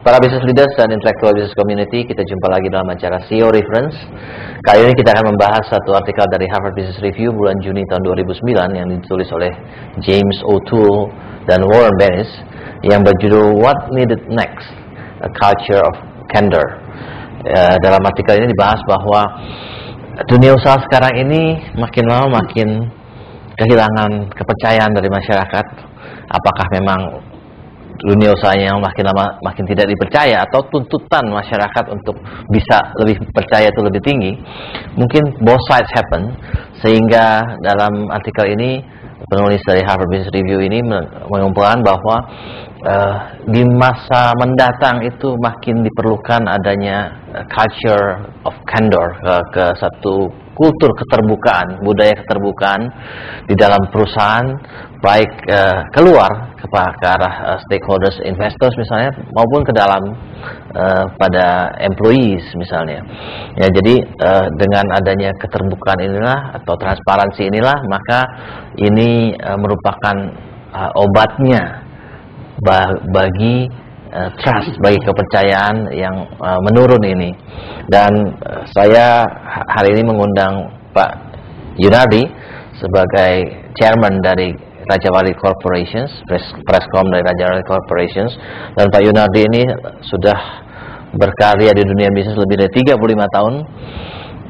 Para business leaders dan intellectual business community, kita jumpa lagi dalam acara CEO Reference. Kali ini kita akan membahas satu artikel dari Harvard Business Review bulan Juni tahun 2009 yang ditulis oleh James O'Toole dan Warren Bennis yang berjudul What Needed Next? A Culture of Candor. Dalam artikel ini dibahas bahwa dunia usaha sekarang ini makin lama makin kehilangan kepercayaan dari masyarakat. Apakah memang dunia usahanya yang makin lama makin tidak dipercaya, atau tuntutan masyarakat untuk bisa lebih percaya itu lebih tinggi? Mungkin both sides happen, sehingga dalam artikel ini penulis dari Harvard Business Review ini mengumpulkan bahwa di masa mendatang itu makin diperlukan adanya culture of candor, ke satu kultur keterbukaan, budaya keterbukaan di dalam perusahaan, baik keluar ke arah stakeholders, investors misalnya, maupun ke dalam pada employees misalnya. Ya, jadi dengan adanya keterbukaan inilah atau transparansi inilah, maka ini merupakan obatnya bagi trust, bagi kepercayaan yang menurun ini. Dan saya hari ini mengundang Pak Yunardi sebagai chairman dari Raja Wali Corporations, Prescom dari Raja Wali Corporations. Dan Pak Yunardi ini sudah berkarya di dunia bisnis lebih dari 35 tahun,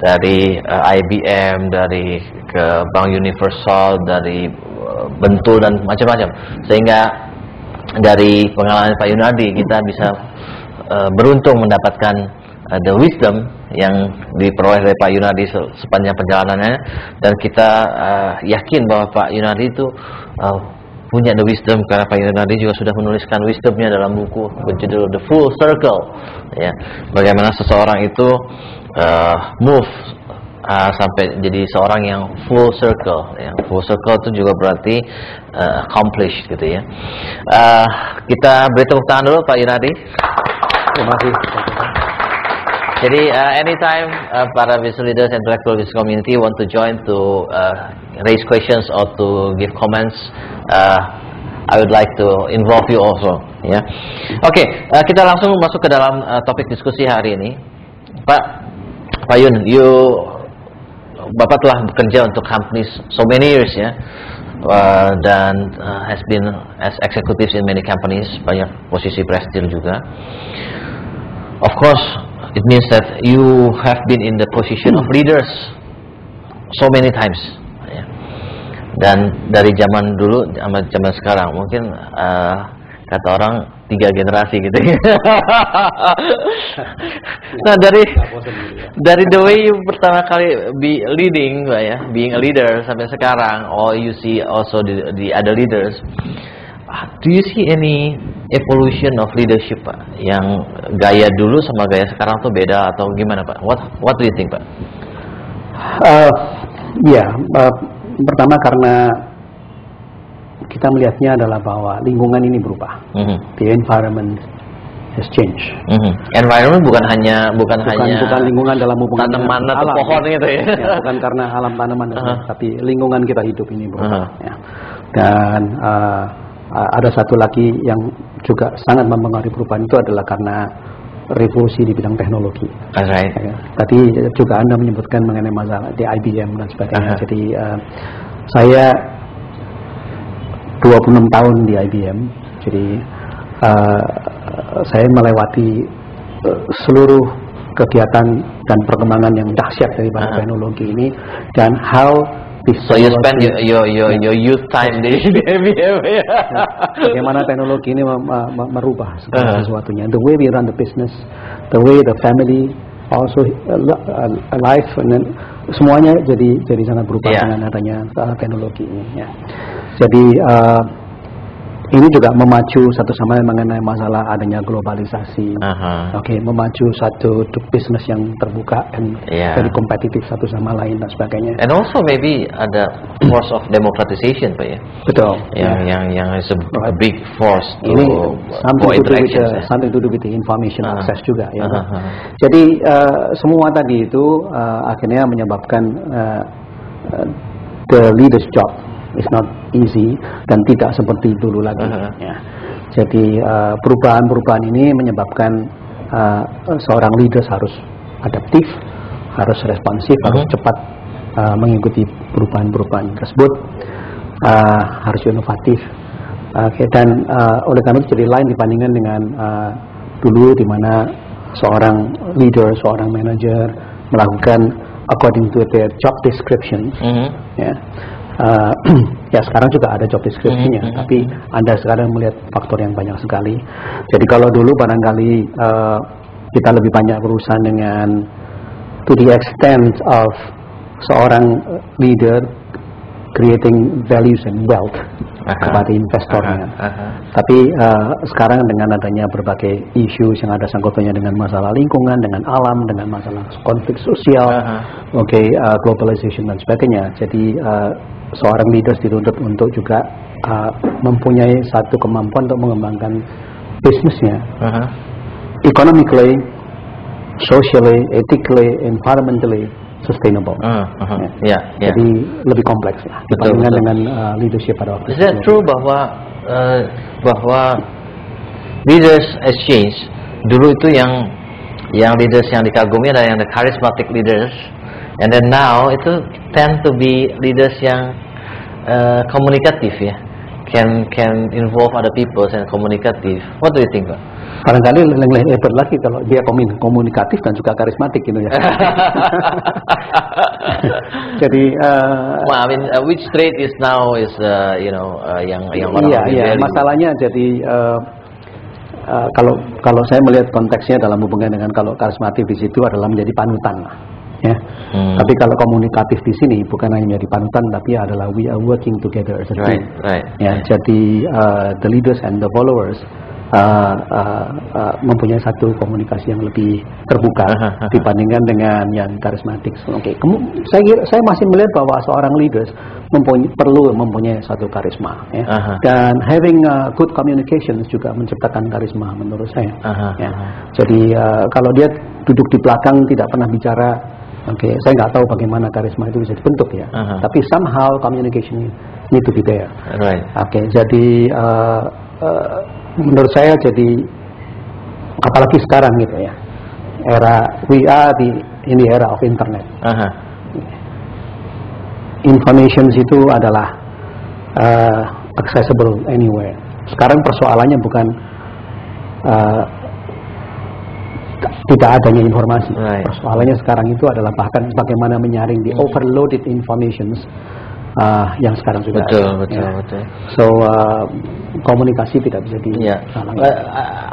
dari IBM, dari ke Bank Universal, dari Bentul dan macam-macam. Sehingga dari pengalaman Pak Yunardi kita bisa beruntung mendapatkan the wisdom yang diperoleh oleh Pak Yunardi sepanjang perjalanannya, dan kita yakin bahwa Pak Yunardi itu punya the wisdom, karena Pak Yunardi juga sudah menuliskan wisdomnya dalam buku berjudul The Full Circle, ya, bagaimana seseorang itu move sampai jadi seorang yang full circle. Yang full circle itu juga berarti accomplished gitu ya. Kita beri tepuk tangan dulu Pak Yunardi. Terima kasih. Jadi anytime para business leaders and intellectual business community want to join to raise questions or to give comments, I would like to involve you also. Ya, oke, kita langsung masuk ke dalam topik diskusi hari ini. Pak Yun, Bapak telah bekerja untuk companies so many years ya, dan has been as executives in many companies, banyak posisi prestigious juga. Of course, it means that you have been in the position of leaders so many times. Ya. Dan dari zaman dulu sama zaman sekarang, mungkin kata orang 3 generasi gitu. Nah, dari the way you pertama kali be leading, Pak ya, being a leader sampai sekarang, or you see also the other leaders, do you see any evolution of leadership, Pak? Yang gaya dulu sama gaya sekarang tuh beda atau gimana, Pak? What do you think, Pak? Pertama karena kita melihatnya adalah bahwa lingkungan ini berubah. The environment has changed. Environment bukan hanya lingkungan dalam hubungan tanaman atau alam, pohon gitu ya. Bukan karena alam tanaman, tapi lingkungan kita hidup ini berubah. Ya. Dan ada satu lagi yang juga sangat mempengaruhi perubahan, itu adalah karena revolusi di bidang teknologi. That's right. Ya. Tadi juga Anda menyebutkan mengenai masalah di IBM dan sebagainya. Jadi saya 26 tahun di IBM, jadi saya melewati seluruh kegiatan dan perkembangan yang dahsyat daripada teknologi ini, dan how so you spend your youth time di IBM ya. Bagaimana teknologi ini merubah segala sesuatunya, the way we run the business, the way the family also life, and then semuanya jadi sangat berubah dengan adanya teknologi ini. Ya. Jadi ini juga memacu satu sama lain mengenai masalah adanya globalisasi. Memacu satu bisnis yang terbuka dan very kompetitif satu sama lain dan sebagainya. And also maybe ada force of democratization, Pak ya. Betul. Yang is a big force to ini something to do with the information access juga ya. Jadi semua tadi itu akhirnya menyebabkan the leader's job is not easy dan tidak seperti dulu lagi. Ya. Jadi perubahan-perubahan ini menyebabkan seorang leader harus adaptif, harus responsif, harus cepat mengikuti perubahan-perubahan tersebut, harus inovatif. Dan oleh karena itu jadi lain dibandingkan dengan dulu di mana seorang leader, seorang manager melakukan according to their job description. Ya. Ya sekarang juga ada job description-nya, tapi Anda sekarang melihat faktor yang banyak sekali. Jadi kalau dulu barangkali kita lebih banyak berurusan dengan to the extent of seorang leader creating values and wealth kepada investornya. Tapi sekarang dengan adanya berbagai isu yang ada sangkutannya dengan masalah lingkungan, dengan alam, dengan masalah konflik sosial, globalization dan sebagainya. Jadi seorang leader dituntut untuk juga mempunyai satu kemampuan untuk mengembangkan bisnisnya, economically, socially, ethically, environmentally sustainable. Jadi lebih kompleks lah dibandingkan dengan leadership pada waktu itu. Is that true bahwa leaders exchange dulu itu yang leaders yang dikagumi adalah yang the charismatic leaders, and then now itu tend to be leaders yang komunikatif ya, can involve other people and komunikatif. What do you think, Pak? Barangkali lebih hebat lagi kalau dia komunikatif dan juga karismatik gitu ya. Jadi, I mean, which trait is now yang orang iya, masalahnya jadi kalau saya melihat konteksnya dalam hubungan dengan kalau karismatik di situ adalah menjadi panutan lah. Ya. Tapi kalau komunikatif di sini bukan hanya menjadi panutan, tapi adalah we are working together as a team. Ya, jadi the leaders and the followers mempunyai satu komunikasi yang lebih terbuka dibandingkan dengan yang karismatik. Saya masih melihat bahwa seorang leaders perlu mempunyai satu karisma, ya. Dan having good communications juga menciptakan karisma menurut saya. Ya. Jadi kalau dia duduk di belakang tidak pernah bicara, saya nggak tahu bagaimana karisma itu bisa dibentuk ya. Tapi somehow communication need to be there. Jadi menurut saya jadi apalagi sekarang gitu ya, we are in the era of internet. Information itu adalah accessible anywhere. Sekarang persoalannya bukan tidak adanya informasi. Persoalannya sekarang itu adalah bahkan bagaimana menyaring the overloaded informations yang sekarang sudah betul. So komunikasi tidak bisa disalahkan.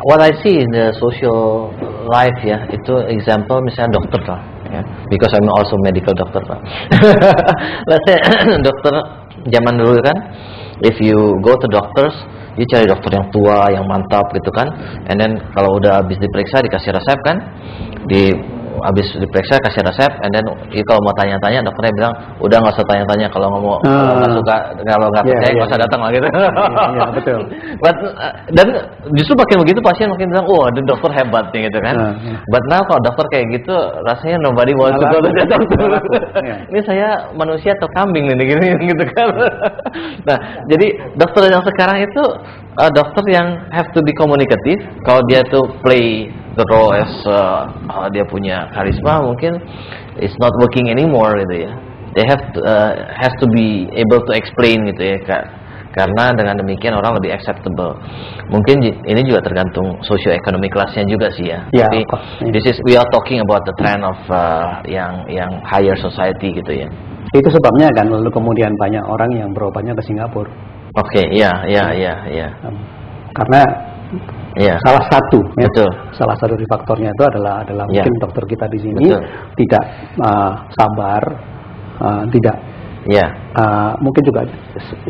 What I see in the social life ya, itu example misalnya dokter lah, ya. Because I'm also medical doctor lah. Let's say dokter zaman dulu kan, if you go to doctors, you cari dokter yang tua, yang mantap gitu kan, and then kalau udah habis diperiksa dikasih resep kan, habis diperiksa kasih resep, and then kalau mau tanya-tanya dokternya bilang udah nggak usah tanya-tanya, kalau nggak suka, kalau nggak percaya nggak usah datang lah gitu. Betul. Dan justru makin begitu pasien makin bilang the dokter hebat nih gitu kan. But now kalau dokter kayak gitu rasanya nobody wants to go to the doctor. Ini saya manusia atau kambing nih gini gitu kan. Nah jadi dokter yang sekarang itu dokter yang have to be communicative. Kalau dia tuh play the role as dia punya karisma, mungkin it's not working anymore gitu ya. They has to be able to explain gitu ya, karena dengan demikian orang lebih acceptable. Mungkin ini juga tergantung socio-economic class-nya juga sih ya. Tapi we are talking about the trend of yang higher society gitu ya. Itu sebabnya kan lalu kemudian banyak orang yang berobatnya ke Singapura. Iya. Karena salah satu, betul. Salah satu dari faktornya itu adalah mungkin dokter kita di sini tidak sabar, tidak, mungkin juga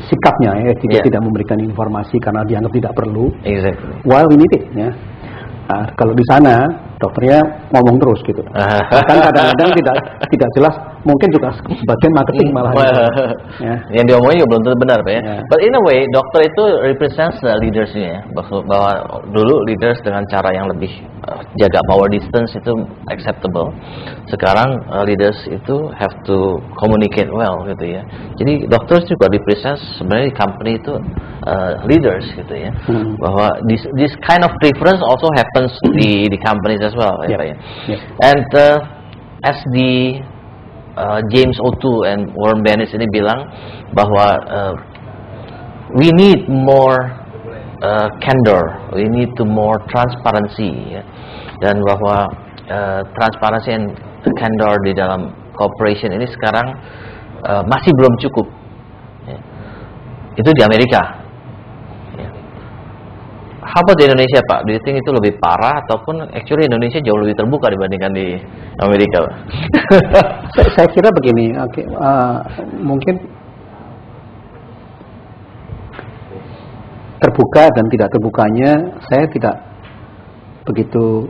sikapnya tidak memberikan informasi karena dianggap tidak perlu. While we need it, ya. Kalau di sana dokternya ngomong terus gitu. Bahkan kadang-kadang tidak jelas, mungkin juga bagian marketing malah. Ya. Yang diomongin juga belum tentu benar, Pak ya. But in a way, dokter itu represents the leaders-nya ya. Bahwa dulu leaders dengan cara yang lebih jaga power distance itu acceptable. Sekarang leaders itu have to communicate well gitu ya. Jadi dokter juga represents sebenarnya di company itu leaders gitu ya. Bahwa this kind of preference also happens di companies as well, ya, Pak ya. And as the James O'Toole and Warren Bennis ini bilang bahwa we need more candor, we need to more transparency, ya. Dan bahwa transparansi and candor di dalam corporation ini sekarang masih belum cukup. Ya. Itu di Amerika. Ya. How about di Indonesia, Pak? Do you think itu lebih parah ataupun actually Indonesia jauh lebih terbuka dibandingkan di Amerika, Pak? Saya kira begini, mungkin terbuka dan tidak terbukanya saya tidak begitu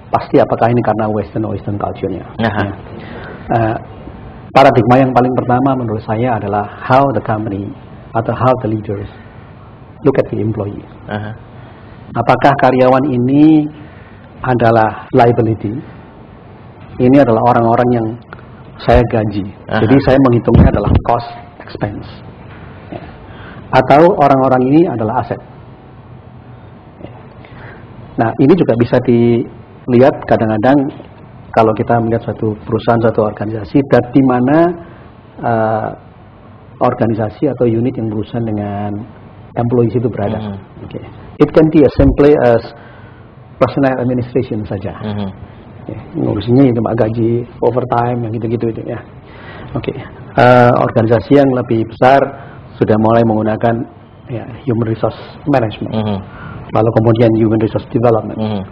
pasti apakah ini karena Western culture-nya. Paradigma yang paling pertama menurut saya adalah how the company atau how the leaders look at the employee. Apakah karyawan ini adalah liability? Ini adalah orang-orang yang saya gaji. Jadi saya menghitungnya adalah cost expense. Atau orang-orang ini adalah aset. Nah, ini juga bisa dilihat kadang-kadang kalau kita melihat suatu perusahaan, suatu organisasi, dan di mana organisasi atau unit yang berurusan dengan employees itu berada. It can be as simple as personal administration saja. Ngurusinnya itu gaji, overtime, yang gitu-gitu itu ya. Organisasi yang lebih besar sudah mulai menggunakan human resource management, lalu kemudian human resource development.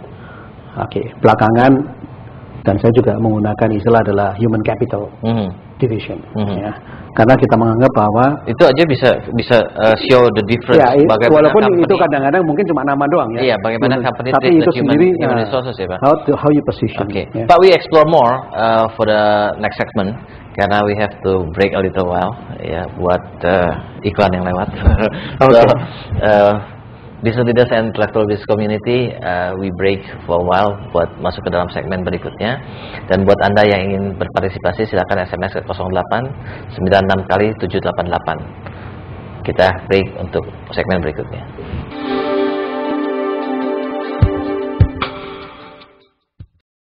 Belakangan dan saya juga menggunakan istilah adalah human capital division, ya. Karena kita menganggap bahwa itu aja bisa show the difference. Walaupun company, itu kadang-kadang mungkin cuma nama doang ya. Iya, bagaimana company tapi itu sendiri human resources ya, Pak. How you position. Yeah. But we explore more for the next segment karena we have to break a little while ya buat iklan yang lewat. Business Leaders and Intellectual Business Community, we break for a while buat masuk ke dalam segmen berikutnya. Dan buat Anda yang ingin berpartisipasi, silakan SMS ke 08 96 kali 788. Kita break untuk segmen berikutnya.